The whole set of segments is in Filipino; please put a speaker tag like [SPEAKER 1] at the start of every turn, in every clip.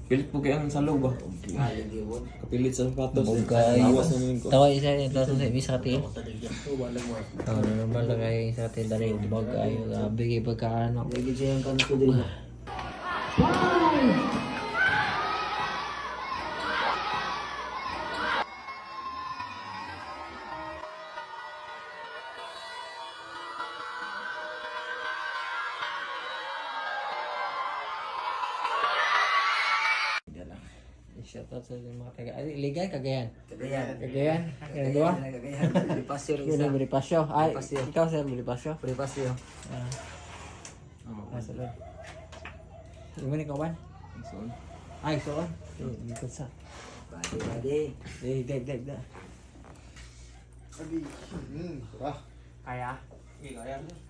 [SPEAKER 1] Pilit po kayang salog ba? Kapilit sa sapatos.
[SPEAKER 2] Bugay.
[SPEAKER 1] Awas na ko.
[SPEAKER 2] Tawa isa yung taso sa isa ti. Normal lang kayo isa ti dari bugay. Bigay pagkaano.
[SPEAKER 3] Lagi siya yung kanto din.
[SPEAKER 2] Shout out sa mga taga. Ligay Cagayan.
[SPEAKER 3] Kagayan.
[SPEAKER 2] Cagayan. Yan dua.
[SPEAKER 3] Kagayan. Bonifacio rin
[SPEAKER 2] Yun
[SPEAKER 3] isa.
[SPEAKER 2] ang Bonifacio. Ay,
[SPEAKER 3] Bonifacio.
[SPEAKER 2] ikaw sir Bonifacio.
[SPEAKER 3] Bonifacio.
[SPEAKER 2] Nasa loob. Yung mga kawan? Ay, so on. Ikot sa.
[SPEAKER 3] Badi.
[SPEAKER 2] Dag. Kaya?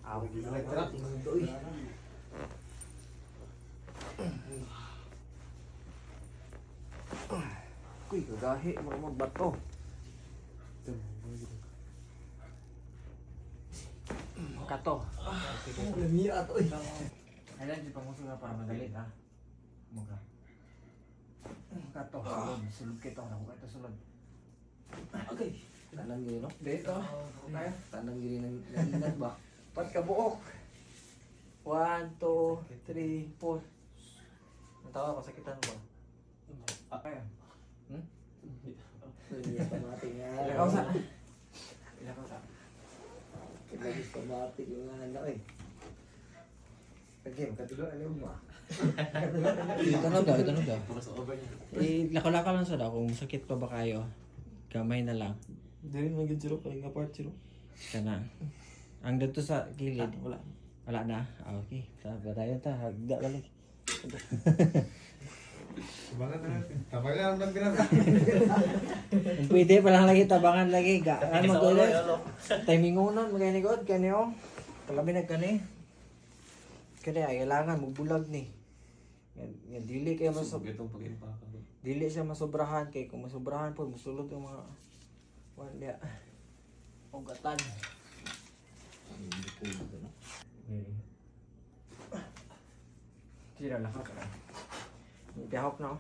[SPEAKER 3] Aw, ito eh. Kuy, kagahi. Magbato.
[SPEAKER 2] Kato.
[SPEAKER 3] Lamia ato eh.
[SPEAKER 2] Kailan di panguso nga para madali ha? Muga. Kato. Sulod kita. Nakuha ito sulod.
[SPEAKER 3] Okay. Tanang gini no?
[SPEAKER 2] Dito. Kaya?
[SPEAKER 3] Tanang gini ng inat ba?
[SPEAKER 2] Pat ka buok. 1, 2, 3, 4. Natawa ko, sakitan mo ba? Kaya?
[SPEAKER 3] Lamia pamati nga.
[SPEAKER 2] Ilakaw sa. Ilakaw sa.
[SPEAKER 3] Lagi pamati yung anak eh. Okay, makatulo alam mo.
[SPEAKER 2] Ito na daw. Lakaw-lakaw lang sa daw kung sakit pa ba kayo. Gamay na lang.
[SPEAKER 1] Dili man gid siro kay nga part siro.
[SPEAKER 2] Kana. Ang dito sa gilid.
[SPEAKER 1] Wala.
[SPEAKER 2] Wala na. Okay. Batayan ta. Hagda balik.
[SPEAKER 4] Tabagan lang pinag.
[SPEAKER 2] Kung pwede pa lang lagi, tabangan lagi. Ano mag-ulit? Timing unon, magani god, kani o. Kalabi na kani. Kani ay kailangan magbulag ni. Yan dili kayo
[SPEAKER 1] Itong pag-impaka.
[SPEAKER 2] dili siya masobrahan kay kung masobrahan po musulod ang mga wala. Ugatan. Tira lang ka. Pihok na.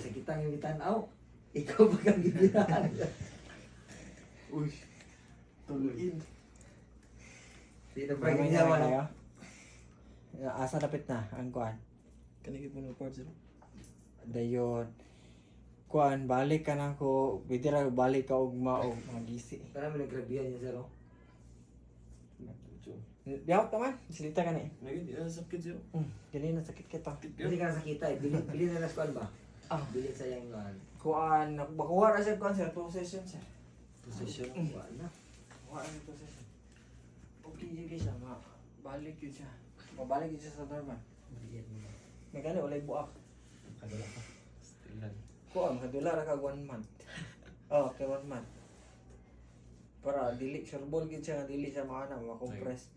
[SPEAKER 3] Sakitang yung itanaw. Ikaw ba kang gibirahan?
[SPEAKER 1] Uy. Tuluin.
[SPEAKER 3] Di na ba
[SPEAKER 2] Gamay
[SPEAKER 3] ginawa
[SPEAKER 2] na
[SPEAKER 3] na?
[SPEAKER 2] kayo. Asa napit na ang kuan.
[SPEAKER 1] Kanigit mo ng part siro.
[SPEAKER 2] Dayon. Kuan balik ka na ko. Pwede ra balik ka og maog magisi.
[SPEAKER 3] Parang may naggrabihan niya sir.
[SPEAKER 2] Biyawat naman. Silita ka ni.
[SPEAKER 1] Nagit sakit siro.
[SPEAKER 2] Kanina sakit kita.
[SPEAKER 3] Hindi ka nakakita eh. Bili na naskuan ba?
[SPEAKER 2] Ah.
[SPEAKER 3] Bili sa yung
[SPEAKER 2] Kuan, bakuha ra siya kuan sir. 2 sessions sir.
[SPEAKER 1] Position.
[SPEAKER 3] Wala.
[SPEAKER 2] Bakuha ra 2 sessions. Okay yun siya. Balik yun siya. Mabalik yun siya sa normal. May gani, walay buak.
[SPEAKER 1] Kadala pa. Stilan.
[SPEAKER 2] Kuan, kadula ra kag 1 month. Oh, kay 1 month. Para dili sureball gid siya, dili siya maana ma-compress.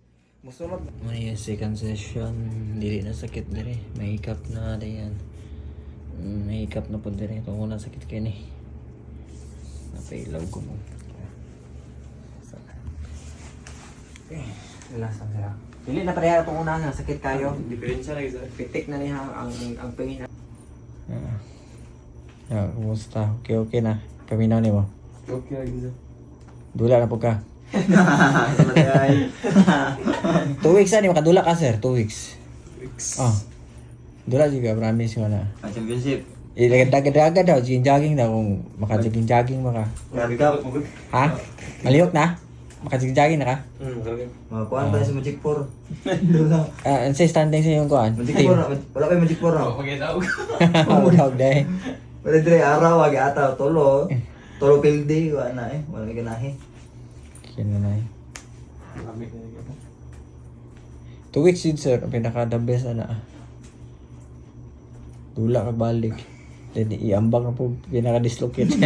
[SPEAKER 2] Musulod. May second session, dili na sakit dire. May hiccup na diyan. May hiccup na po dire. Ito muna sakit kini. Napailaw ko mo. Relasan sila. Dili na pareha itong una nga sakit kayo.
[SPEAKER 1] Diferensya lagi sa.
[SPEAKER 2] Pitik na niya ang pain. Kumusta? Okay na. Kami na ni mo.
[SPEAKER 1] Okay lagi sa.
[SPEAKER 2] Dula na po ka. 2 weeks na ni makadula ka sir, 2 weeks. Oh. Dula juga promise ko na.
[SPEAKER 4] Championship.
[SPEAKER 2] Dagad daw, jogging daw kung maka-jogging maka.
[SPEAKER 4] World Cup.
[SPEAKER 2] Ha? Maliyok na? Maka-jogging na ka?
[SPEAKER 4] Makuan pa sa Magic 4.
[SPEAKER 2] Ansay standing sa iyong kuan?
[SPEAKER 4] Magic 4. Wala pa yung Magic 4 no?
[SPEAKER 1] Pagkitaog.
[SPEAKER 2] Dawg dahil.
[SPEAKER 4] Wala dire araw wag ata tolo. Tolo pildi wa na eh. Wala ganahi.
[SPEAKER 2] Kaya na eh.
[SPEAKER 1] Lamig na yun.
[SPEAKER 2] 2 weeks yun sir, ang pinaka-the best na. Dula ka balik. Then iambak na po, pinaka-dislocate.